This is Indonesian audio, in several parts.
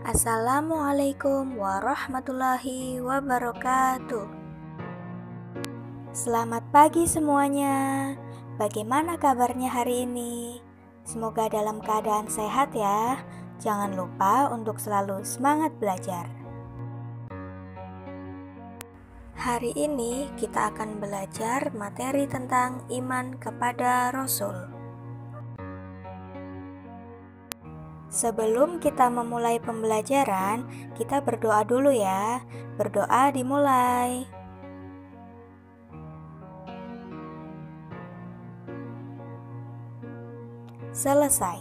Assalamualaikum warahmatullahi wabarakatuh. Selamat pagi semuanya. Bagaimana kabarnya hari ini? Semoga dalam keadaan sehat ya. Jangan lupa untuk selalu semangat belajar. Hari ini kita akan belajar materi tentang iman kepada Rasul. Sebelum kita memulai pembelajaran, kita berdoa dulu ya. Berdoa dimulai. Selesai.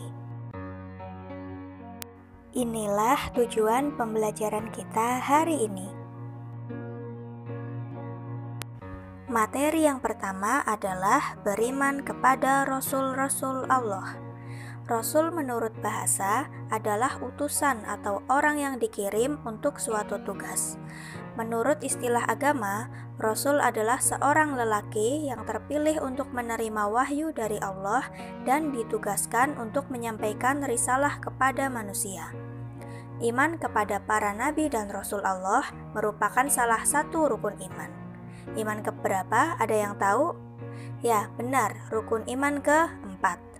Inilah tujuan pembelajaran kita hari ini. Materi yang pertama adalah beriman kepada Rasul-Rasul Allah. Rasul menurut bahasa adalah utusan atau orang yang dikirim untuk suatu tugas. Menurut istilah agama, Rasul adalah seorang lelaki yang terpilih untuk menerima wahyu dari Allah dan ditugaskan untuk menyampaikan risalah kepada manusia. Iman kepada para nabi dan Rasul Allah merupakan salah satu rukun iman. Iman keberapa? Ada yang tahu? Ya, benar, rukun iman keempat.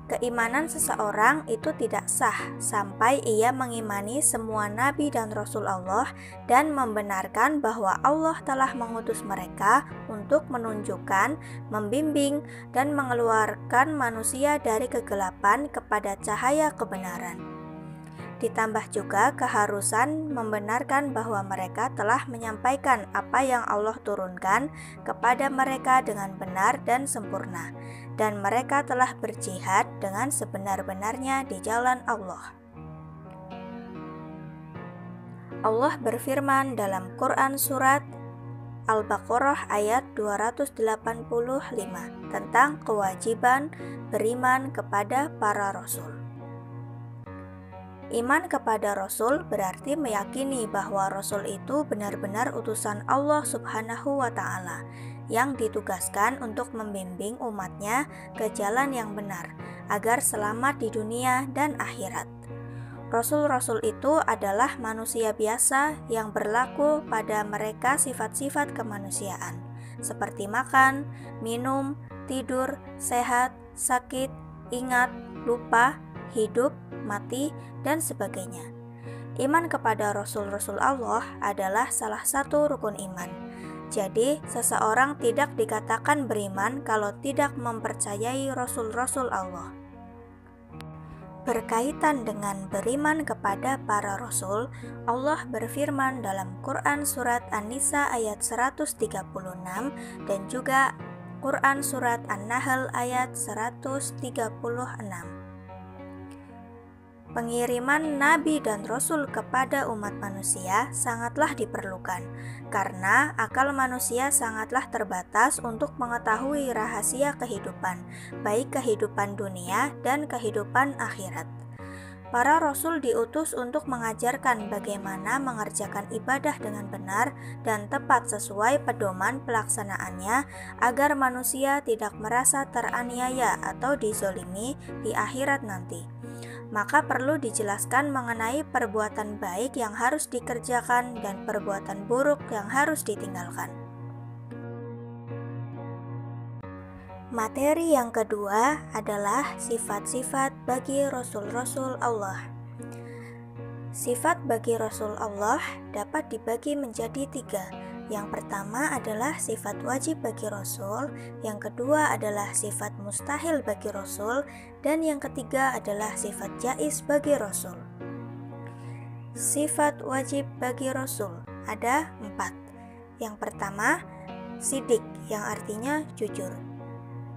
Keimanan seseorang itu tidak sah sampai ia mengimani semua nabi dan rasul Allah dan membenarkan bahwa Allah telah mengutus mereka untuk menunjukkan, membimbing, dan mengeluarkan manusia dari kegelapan kepada cahaya kebenaran. Ditambah juga keharusan membenarkan bahwa mereka telah menyampaikan apa yang Allah turunkan kepada mereka dengan benar dan sempurna, dan mereka telah berjihad dengan sebenar-benarnya di jalan Allah. Allah berfirman dalam Quran Surat Al-Baqarah ayat 285 tentang kewajiban beriman kepada para rasul. Iman kepada Rasul berarti meyakini bahwa Rasul itu benar-benar utusan Allah Subhanahu wa Ta'ala yang ditugaskan untuk membimbing umatnya ke jalan yang benar agar selamat di dunia dan akhirat. Rasul-rasul itu adalah manusia biasa yang berlaku pada mereka sifat-sifat kemanusiaan seperti makan, minum, tidur, sehat, sakit, ingat, lupa, hidup, mati, dan sebagainya. Iman kepada Rasul-Rasul Allah adalah salah satu rukun iman. Jadi, seseorang tidak dikatakan beriman kalau tidak mempercayai Rasul-Rasul Allah. Berkaitan dengan beriman kepada para Rasul, Allah berfirman dalam Quran Surat An-Nisa ayat 136 dan juga Quran Surat An-Nahl ayat 136. Pengiriman nabi dan rasul kepada umat manusia sangatlah diperlukan, karena akal manusia sangatlah terbatas untuk mengetahui rahasia kehidupan, baik kehidupan dunia dan kehidupan akhirat. Para rasul diutus untuk mengajarkan bagaimana mengerjakan ibadah dengan benar dan tepat sesuai pedoman pelaksanaannya agar manusia tidak merasa teraniaya atau dizolimi di akhirat nanti. Maka perlu dijelaskan mengenai perbuatan baik yang harus dikerjakan dan perbuatan buruk yang harus ditinggalkan. Materi yang kedua adalah sifat-sifat bagi Rasul-Rasul Allah. Sifat bagi Rasul Allah dapat dibagi menjadi tiga. Yang pertama adalah sifat wajib bagi Rasul, yang kedua adalah sifat mustahil bagi Rasul, dan yang ketiga adalah sifat jaiz bagi Rasul. Sifat wajib bagi Rasul ada 4. Yang pertama, sidik, yang artinya jujur.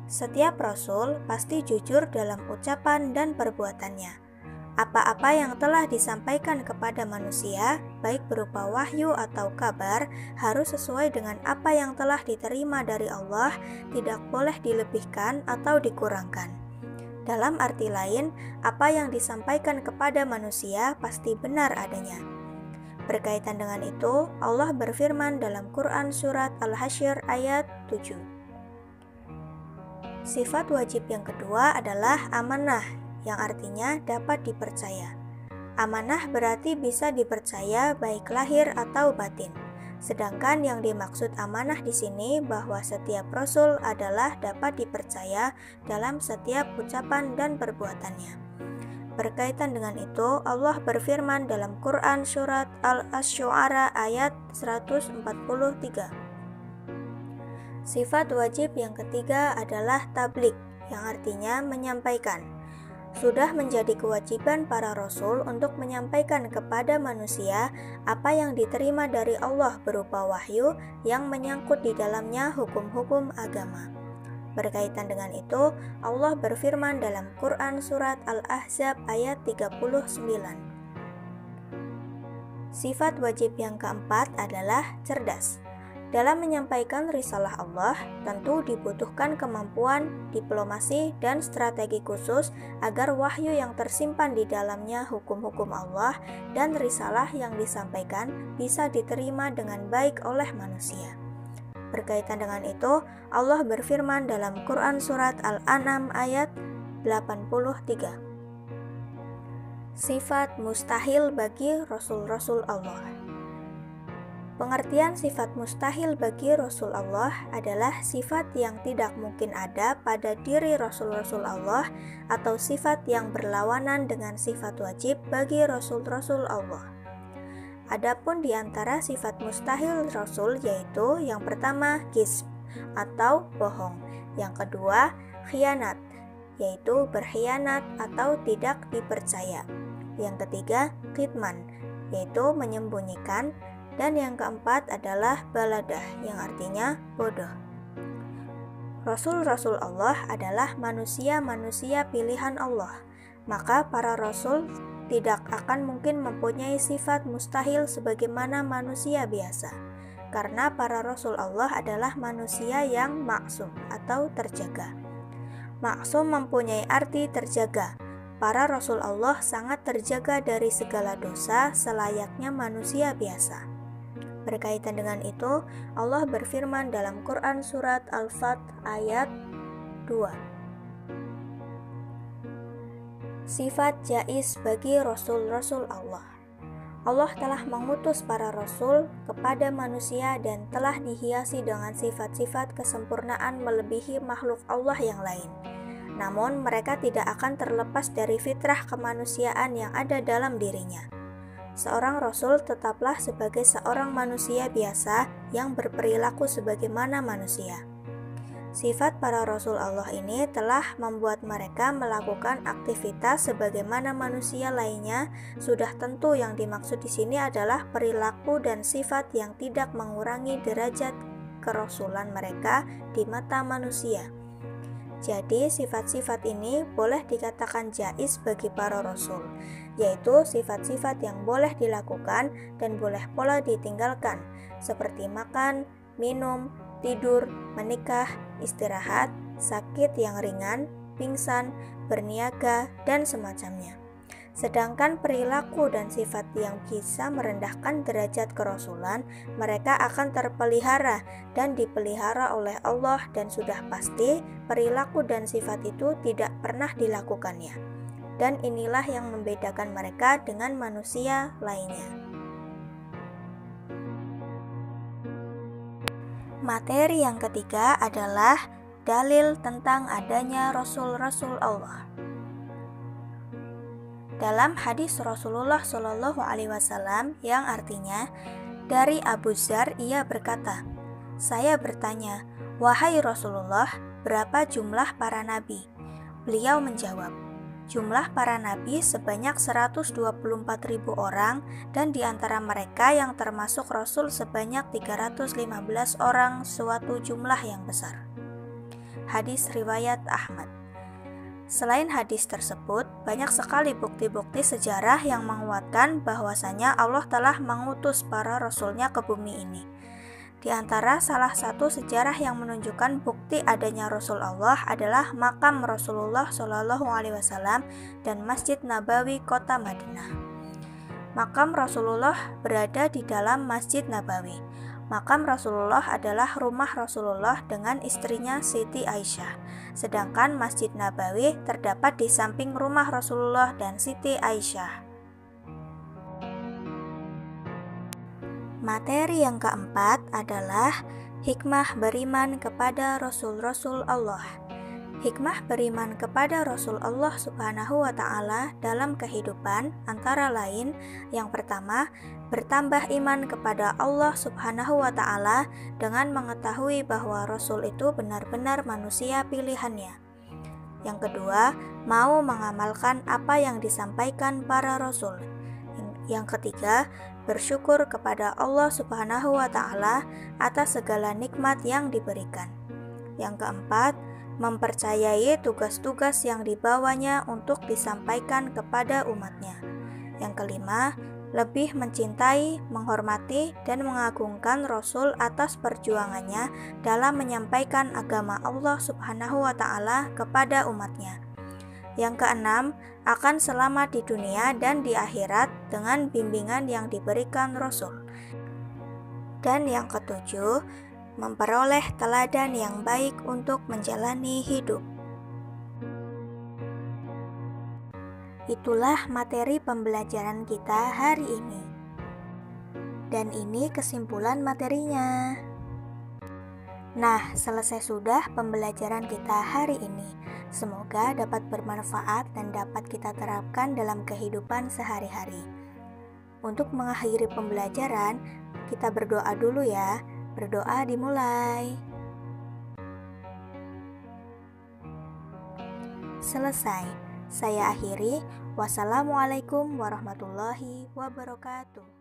Setiap Rasul pasti jujur dalam ucapan dan perbuatannya. Apa-apa yang telah disampaikan kepada manusia, baik berupa wahyu atau kabar, harus sesuai dengan apa yang telah diterima dari Allah, tidak boleh dilebihkan atau dikurangkan. Dalam arti lain, apa yang disampaikan kepada manusia pasti benar adanya. Berkaitan dengan itu, Allah berfirman dalam Quran Surat Al-Hasyr ayat 7. Sifat wajib yang kedua adalah amanah, yang artinya dapat dipercaya. Amanah berarti bisa dipercaya baik lahir atau batin. Sedangkan yang dimaksud amanah di sini bahwa setiap rasul adalah dapat dipercaya dalam setiap ucapan dan perbuatannya. Berkaitan dengan itu, Allah berfirman dalam Quran surat Al-Asy-Syu'ara ayat 143. Sifat wajib yang ketiga adalah tabligh, yang artinya menyampaikan. Sudah menjadi kewajiban para rasul untuk menyampaikan kepada manusia apa yang diterima dari Allah berupa wahyu yang menyangkut di dalamnya hukum-hukum agama. Berkaitan dengan itu, Allah berfirman dalam Quran surat Al-Ahzab ayat 39. Sifat wajib yang keempat adalah cerdas. Dalam menyampaikan risalah Allah, tentu dibutuhkan kemampuan, diplomasi, dan strategi khusus agar wahyu yang tersimpan di dalamnya hukum-hukum Allah dan risalah yang disampaikan bisa diterima dengan baik oleh manusia. Berkaitan dengan itu, Allah berfirman dalam Quran surat Al-An'am ayat 83. Sifat mustahil bagi Rasul-Rasul Allah. Pengertian sifat mustahil bagi Rasul Allah adalah sifat yang tidak mungkin ada pada diri Rasul-Rasul Allah atau sifat yang berlawanan dengan sifat wajib bagi Rasul-Rasul Allah. Adapun di antara sifat mustahil Rasul yaitu yang pertama kizb atau bohong, yang kedua khianat yaitu berkhianat atau tidak dipercaya, yang ketiga kitman yaitu menyembunyikan, dan yang keempat adalah baladah yang artinya bodoh. Rasul-Rasul Allah adalah manusia-manusia pilihan Allah, maka para rasul tidak akan mungkin mempunyai sifat mustahil sebagaimana manusia biasa, karena para rasul Allah adalah manusia yang maksum atau terjaga. Maksum mempunyai arti terjaga. Para rasul Allah sangat terjaga dari segala dosa selayaknya manusia biasa. Berkaitan dengan itu, Allah berfirman dalam Quran surat Al-Fath ayat 2. Sifat jaiz bagi Rasul-Rasul Allah. Allah telah mengutus para rasul kepada manusia dan telah dihiasi dengan sifat-sifat kesempurnaan melebihi makhluk Allah yang lain. Namun mereka tidak akan terlepas dari fitrah kemanusiaan yang ada dalam dirinya. Seorang rasul tetaplah sebagai seorang manusia biasa yang berperilaku sebagaimana manusia. Sifat para rasul Allah ini telah membuat mereka melakukan aktivitas sebagaimana manusia lainnya. Sudah tentu yang dimaksud di sini adalah perilaku dan sifat yang tidak mengurangi derajat kerasulan mereka di mata manusia. Jadi sifat-sifat ini boleh dikatakan jaiz bagi para rasul, yaitu sifat-sifat yang boleh dilakukan dan boleh pula ditinggalkan, seperti makan, minum, tidur, menikah, istirahat, sakit yang ringan, pingsan, berniaga, dan semacamnya. Sedangkan perilaku dan sifat yang bisa merendahkan derajat kerasulan, mereka akan terpelihara dan dipelihara oleh Allah, dan sudah pasti perilaku dan sifat itu tidak pernah dilakukannya. Dan inilah yang membedakan mereka dengan manusia lainnya. Materi yang ketiga adalah dalil tentang adanya Rasul-Rasul Allah. Dalam hadis Rasulullah Shallallahu Alaihi Wasallam yang artinya dari Abu Dzar, ia berkata, "Saya bertanya, wahai Rasulullah, berapa jumlah para nabi?" Beliau menjawab, "Jumlah para nabi sebanyak 124.000 orang, dan di antara mereka yang termasuk Rasul sebanyak 315 orang, suatu jumlah yang besar." Hadis riwayat Ahmad. Selain hadis tersebut, banyak sekali bukti-bukti sejarah yang menguatkan bahwasanya Allah telah mengutus para rasulnya ke bumi ini. Di antara salah satu sejarah yang menunjukkan bukti adanya Rasul Allah adalah makam Rasulullah Shallallahu Alaihi Wasallam dan Masjid Nabawi kota Madinah. Makam Rasulullah berada di dalam Masjid Nabawi. Makam Rasulullah adalah rumah Rasulullah dengan istrinya Siti Aisyah, sedangkan Masjid Nabawi terdapat di samping rumah Rasulullah dan Siti Aisyah. Materi yang keempat adalah hikmah beriman kepada Rasul-Rasul Allah. Hikmah beriman kepada Rasul Allah Subhanahu wa Ta'ala dalam kehidupan antara lain: yang pertama, bertambah iman kepada Allah Subhanahu wa Ta'ala dengan mengetahui bahwa Rasul itu benar-benar manusia pilihannya. Yang kedua, mau mengamalkan apa yang disampaikan para Rasul. Yang ketiga, bersyukur kepada Allah Subhanahu wa Ta'ala atas segala nikmat yang diberikan. Yang keempat, mempercayai tugas-tugas yang dibawanya untuk disampaikan kepada umatnya. Yang kelima, lebih mencintai, menghormati, dan mengagungkan Rasul atas perjuangannya dalam menyampaikan agama Allah Subhanahu wa Ta'ala kepada umatnya. Yang keenam, akan selamat di dunia dan di akhirat dengan bimbingan yang diberikan Rasul. Dan yang ketujuh, memperoleh teladan yang baik untuk menjalani hidup. Itulah materi pembelajaran kita hari ini. Dan ini kesimpulan materinya. Nah, selesai sudah pembelajaran kita hari ini. Semoga dapat bermanfaat dan dapat kita terapkan dalam kehidupan sehari-hari. Untuk mengakhiri pembelajaran, kita berdoa dulu ya. Berdoa dimulai. Selesai. Saya akhiri. Wassalamualaikum warahmatullahi wabarakatuh.